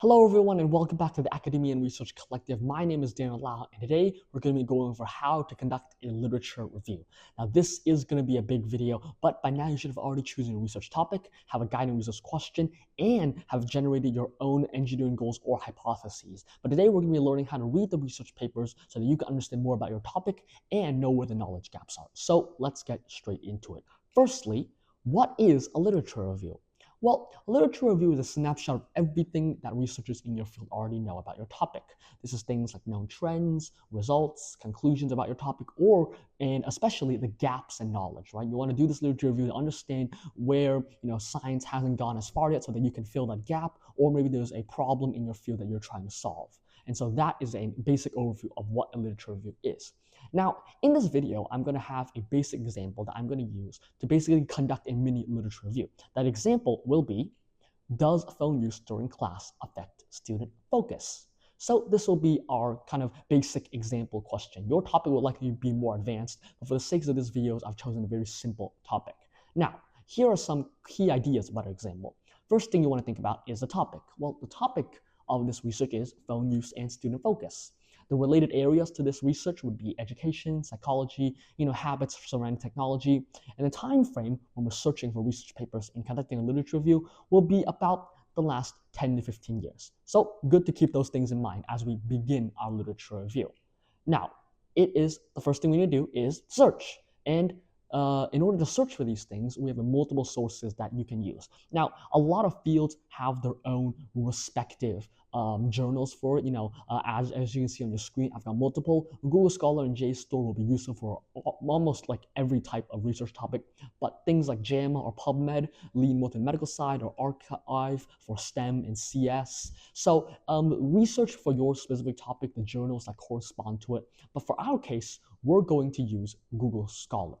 Hello everyone and welcome back to the Academia and Research Collective. My name is Daniel Lau and today we're going to be going over how to conduct a literature review. Now this is going to be a big video, but by now you should have already chosen a research topic, have a guiding research question, and have generated your own engineering goals or hypotheses. But today we're going to be learning how to read the research papers so that you can understand more about your topic and know where the knowledge gaps are. So let's get straight into it. Firstly, what is a literature review? Well, a literature review is a snapshot of everything that researchers in your field already know about your topic. This is things like known trends, results, conclusions about your topic, and especially the gaps in knowledge, right? You want to do this literature review to understand where, science hasn't gone as far yet so that you can fill that gap, or maybe there's a problem in your field that you're trying to solve. And so that is a basic overview of what a literature review is. Now, in this video, I'm going to have a basic example that I'm going to use to basically conduct a mini literature review. That example will be, does phone use during class affect student focus? So this will be our kind of basic example question. Your topic will likely be more advanced, but for the sake of this video, I've chosen a very simple topic. Now, here are some key ideas about an example. First thing you want to think about is the topic. Well, the topic of this research is phone use and student focus. The related areas to this research would be education, psychology, habits surrounding technology, and the time frame when we're searching for research papers and conducting a literature review will be about the last 10 to 15 years. So good to keep those things in mind as we begin our literature review. Now, the first thing we need to do is search. And in order to search for these things, we have multiple sources that you can use. Now, a lot of fields have their own respective journals for it. As you can see on your screen, I've got multiple. Google Scholar and JSTOR will be useful for almost like every type of research topic, but things like JAMA or PubMed lean more to the medical side, or Archive for STEM and CS. So research for your specific topic, the journals that correspond to it. But for our case, we're going to use Google Scholar.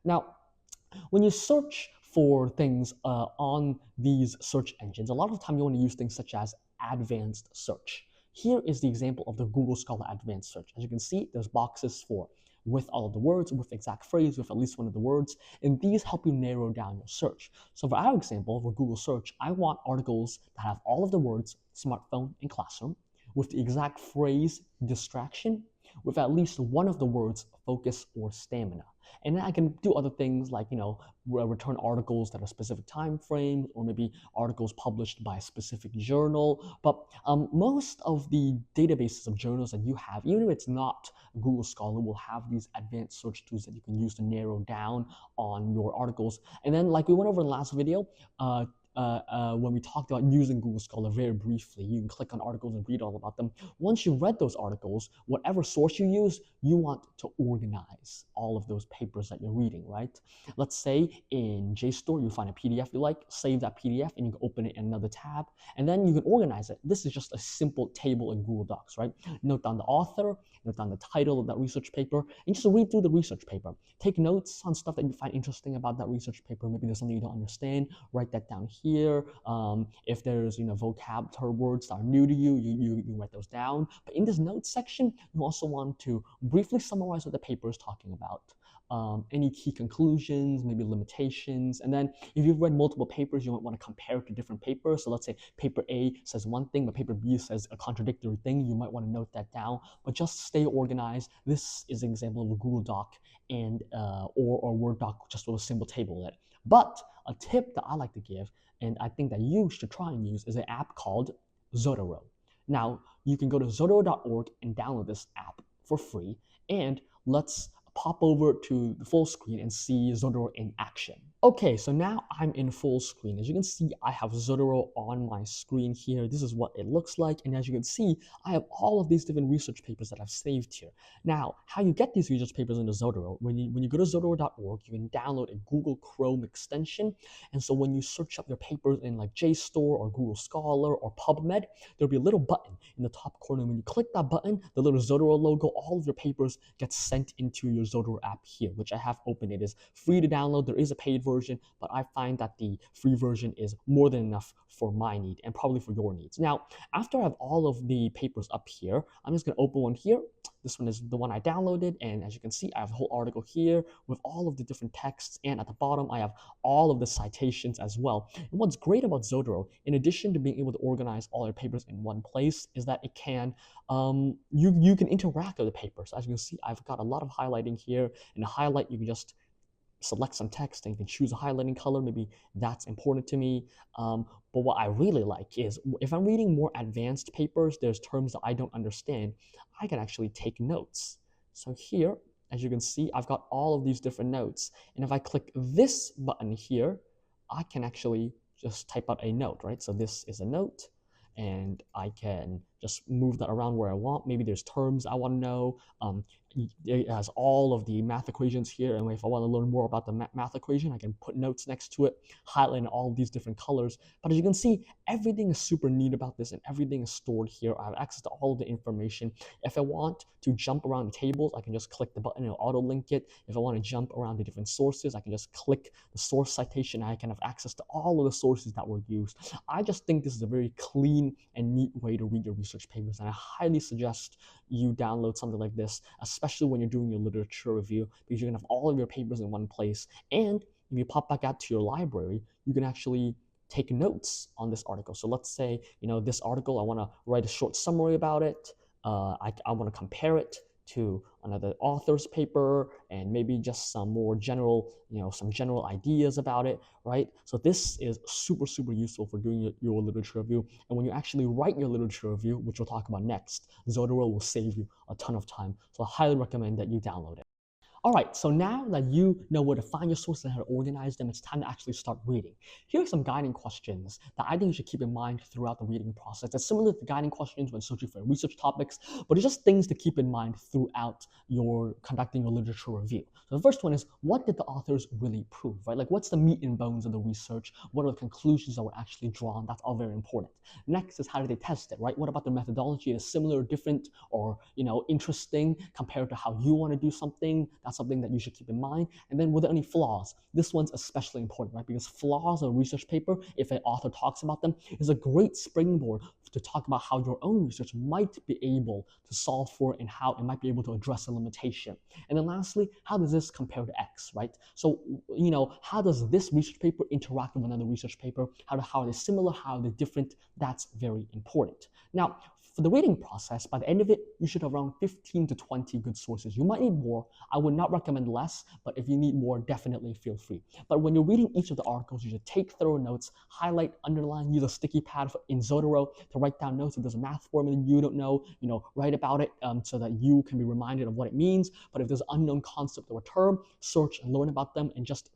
Now, when you search for things on these search engines, a lot of the time you want to use things such as advanced search. Here is the example of the Google Scholar Advanced Search. As you can see, there's boxes for with all of the words, with exact phrase, with at least one of the words, and these help you narrow down your search. So for our example, for Google search, I want articles that have all of the words smartphone and classroom, with the exact phrase distraction, with at least one of the words focus or stamina. And then I can do other things like, return articles that are specific time frames, or maybe articles published by a specific journal. But most of the databases of journals that you have, even if it's not Google Scholar, will have these advanced search tools that you can use to narrow down on your articles. And then, like we went over in the last video, when we talked about using Google Scholar very briefly, you can click on articles and read all about them. Once you've read those articles, whatever source you use, you want to organize all of those papers that you're reading, right? Let's say in JSTOR, you find a PDF you like, save that PDF, and you can open it in another tab, and then you can organize it. This is just a simple table in Google Docs, right? Note down the author, note down the title of that research paper, and just read through the research paper. Take notes on stuff that you find interesting about that research paper. Maybe there's something you don't understand, write that down here. If there's vocab term words that are new to you, you write those down. But in this notes section, you also want to briefly summarize what the paper is talking about. Any key conclusions, maybe limitations, and then if you've read multiple papers, you might want to compare it to different papers. So let's say paper A says one thing, but paper B says a contradictory thing. You might want to note that down, but just stay organized. This is an example of a Google Doc and or Word doc just with a simple table in it. But a tip that I like to give, and I think that you should try and use, is an app called Zotero. Now, you can go to zotero.org and download this app for free, and let's pop over to the full screen and see Zotero in action. Okay, so now I'm in full screen. As you can see, I have Zotero on my screen here. This is what it looks like, and as you can see, I have all of these different research papers that I've saved here. Now, how you get these research papers into Zotero, when you go to zotero.org, you can download a Google Chrome extension, and so when you search up your papers in like JSTOR or Google Scholar or PubMed, there'll be a little button in the top corner. When you click that button, the little Zotero logo, all of your papers get sent into your Zotero app here, which I have open. It is free to download. There is a paid version version, but I find that the free version is more than enough for my need and probably for your needs. Now, after I have all of the papers up here, I'm just going to open one here. This one is the one I downloaded, and as you can see, I have a whole article here with all of the different texts, and at the bottom, I have all of the citations as well. And what's great about Zotero, in addition to being able to organize all your papers in one place, is that it can you can interact with the papers. As you can see, I've got a lot of highlighting here. In the highlight, you can just select some text and you can choose a highlighting color. Maybe that's important to me. But what I really like is if I'm reading more advanced papers, there's terms that I don't understand, I can actually take notes. So here, as you can see, I've got all of these different notes. And if I click this button here, I can actually just type out a note, right? So this is a note, and I can just move that around where I want. Maybe there's terms I want to know. It has all of the math equations here, and if I want to learn more about the math equation, I can put notes next to it, highlight in all of these different colors. But as you can see, everything is super neat about this, and everything is stored here. I have access to all of the information. If I want to jump around the tables, I can just click the button and auto link it. If I want to jump around the different sources, I can just click the source citation, and I can have access to all of the sources that were used. I just think this is a very clean and neat way to read your research papers, and I highly suggest you download something like this, especially when you're doing your literature review, because you're gonna have all of your papers in one place. And if you pop back out to your library, you can actually take notes on this article. So let's say, this article, I want to write a short summary about it. I want to compare it to another author's paper and maybe just some more general, some general ideas about it, right? So this is super, super useful for doing your literature review. And when you actually write your literature review, which we'll talk about next, Zotero will save you a ton of time. So I highly recommend that you download it. All right, so now that you know where to find your sources and how to organize them, it's time to actually start reading. Here are some guiding questions that I think you should keep in mind throughout the reading process. It's similar to the guiding questions when searching for research topics, but it's just things to keep in mind throughout your conducting your literature review. So the first one is, what did the authors really prove, right? Like, what's the meat and bones of the research? What are the conclusions that were actually drawn? That's all very important. Next is, how did they test it, right? What about the methodology? Is similar, different, or interesting compared to how you want to do something? That's something that you should keep in mind. And then, were there any flaws? This one's especially important, right? Because flaws in a research paper, if an author talks about them, is a great springboard to talk about how your own research might be able to solve for and how it might be able to address a limitation. And then lastly, how does this compare to X, right? So, how does this research paper interact with another research paper? How are they similar? How are they different? That's very important. Now, for the reading process, by the end of it, you should have around 15 to 20 good sources. You might need more. I would not recommend less, but if you need more, definitely feel free. But when you're reading each of the articles, you should take thorough notes, highlight, underline, use a sticky pad in Zotero to write down notes. If there's a math formula you don't know, write about it so that you can be reminded of what it means. But if there's an unknown concept or a term, search and learn about them and just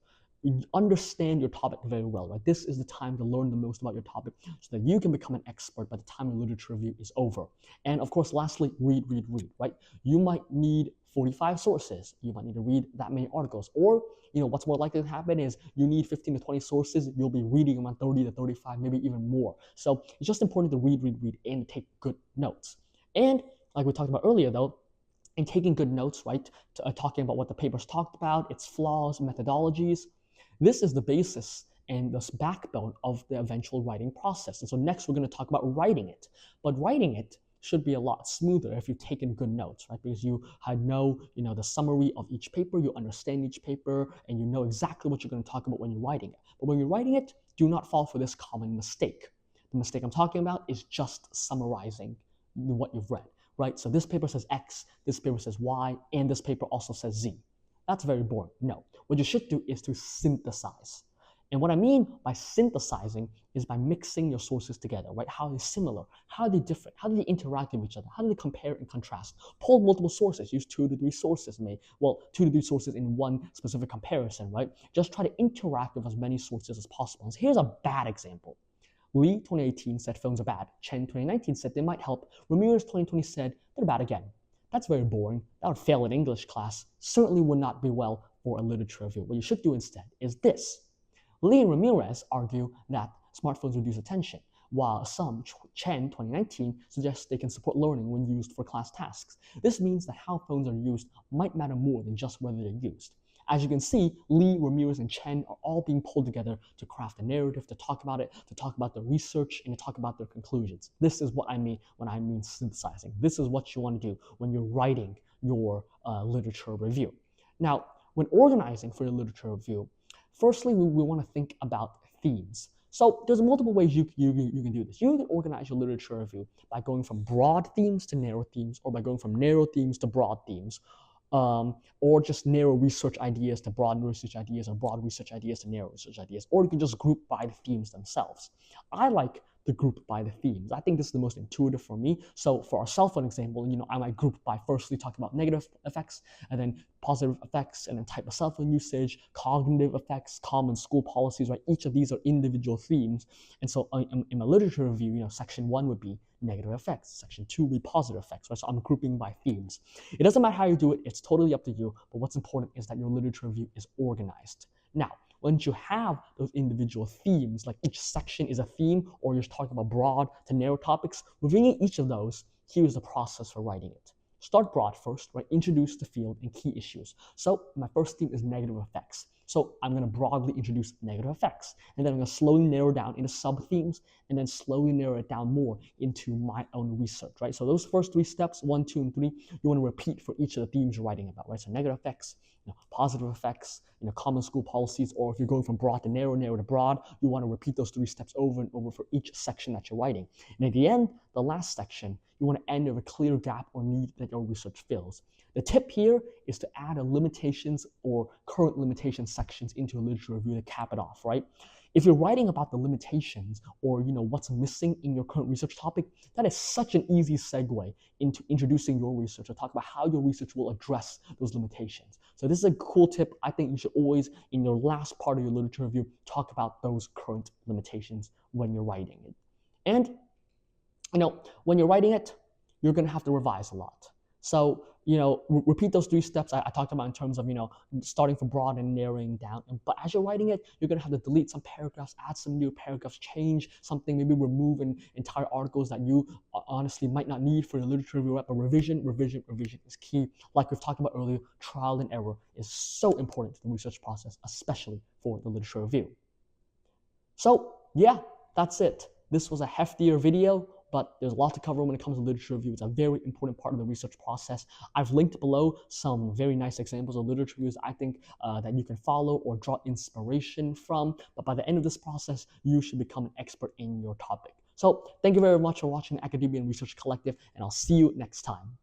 understand your topic very well, right? This is the time to learn the most about your topic so that you can become an expert by the time your literature review is over. And of course, lastly, read, right? You might need 45 sources. You might need to read that many articles. Or, what's more likely to happen is you need 15 to 20 sources. You'll be reading around 30 to 35, maybe even more. So it's just important to read, and take good notes. And like we talked about earlier, though, in taking good notes, right, talking about what the papers talked about, its flaws, methodologies, this is the basis and the backbone of the eventual writing process. And so next we're going to talk about writing it. But writing it should be a lot smoother if you've taken good notes, right? Because you know, the summary of each paper, you understand each paper, and you know exactly what you're going to talk about when you're writing it. But when you're writing it, do not fall for this common mistake. The mistake I'm talking about is just summarizing what you've read, right? So this paper says X, this paper says Y, and this paper also says Z. That's very boring. No. What you should do is to synthesize. And what I mean by synthesizing is by mixing your sources together, right? How are they similar? How are they different? How do they interact with each other? How do they compare and contrast? Pull multiple sources. Use 2 to 3 sources, 2 to 3 sources in one specific comparison, right? Just try to interact with as many sources as possible. So here's a bad example. Lee, 2018, said phones are bad. Chen, 2019, said they might help. Ramirez, 2020, said they're bad again. That's very boring. That would fail an English class. Certainly would not be well for a literature review. What you should do instead is this. Lee and Ramirez argue that smartphones reduce attention, while some, Chen 2019, suggests they can support learning when used for class tasks. This means that how phones are used might matter more than just whether they're used. As you can see, Lee, Ramirez, and Chen are all being pulled together to craft a narrative, to talk about it, to talk about their research, and to talk about their conclusions. This is what I mean when I mean synthesizing. This is what you want to do when you're writing your literature review. Now, when organizing for your literature review, firstly, we want to think about themes. So there's multiple ways you can do this. You can organize your literature review by going from broad themes to narrow themes, or by going from narrow themes to broad themes, or just narrow research ideas to broad research ideas, or broad research ideas to narrow research ideas, or you can just group by the themes themselves. I like the group by the themes. I think this is the most intuitive for me. So for our cell phone example, I might group by firstly talking about negative effects, and then positive effects, and then type of cell phone usage, cognitive effects, common school policies, right? Each of these are individual themes. And so in my literature review, section 1 would be negative effects, section 2 would be positive effects, right? So I'm grouping by themes. It doesn't matter how you do it, it's totally up to you, but what's important is that your literature review is organized. Now, once you have those individual themes, like each section is a theme, or you're talking about broad to narrow topics, within each of those, here's the process for writing it. Start broad first, right? Introduce the field and key issues. So my first theme is negative effects. So I'm going to broadly introduce negative effects, and then I'm going to slowly narrow down into sub-themes, and then slowly narrow it down more into my own research, right? So those first 3 steps, 1, 2, and 3, you want to repeat for each of the themes you're writing about, right? So negative effects, positive effects, common school policies, or if you're going from broad to narrow, narrow to broad, you want to repeat those 3 steps over and over for each section that you're writing. And at the end, the last section, you want to end with a clear gap or need that your research fills. The tip here is to add a limitations or current limitation sections into a literature review to cap it off, right? If you're writing about the limitations or what's missing in your current research topic, that is such an easy segue into introducing your research, or talk about how your research will address those limitations. So this is a cool tip. I think you should always, in your last part of your literature review, talk about those current limitations when you're writing it. And when you're writing it, you're going to have to revise a lot. So, repeat those 3 steps I talked about in terms of, starting from broad and narrowing down. But as you're writing it, you're going to have to delete some paragraphs, add some new paragraphs, change something, maybe remove entire articles that you honestly might not need for your literature review. But revision is key. Like we've talked about earlier, trial and error is so important to the research process, especially for the literature review. So, yeah, that's it. This was a heftier video, but there's a lot to cover when it comes to literature review. It's a very important part of the research process. I've linked below some very nice examples of literature reviews I think that you can follow or draw inspiration from. But by the end of this process, you should become an expert in your topic. So thank you very much for watching the Academia and Research Collective, and I'll see you next time.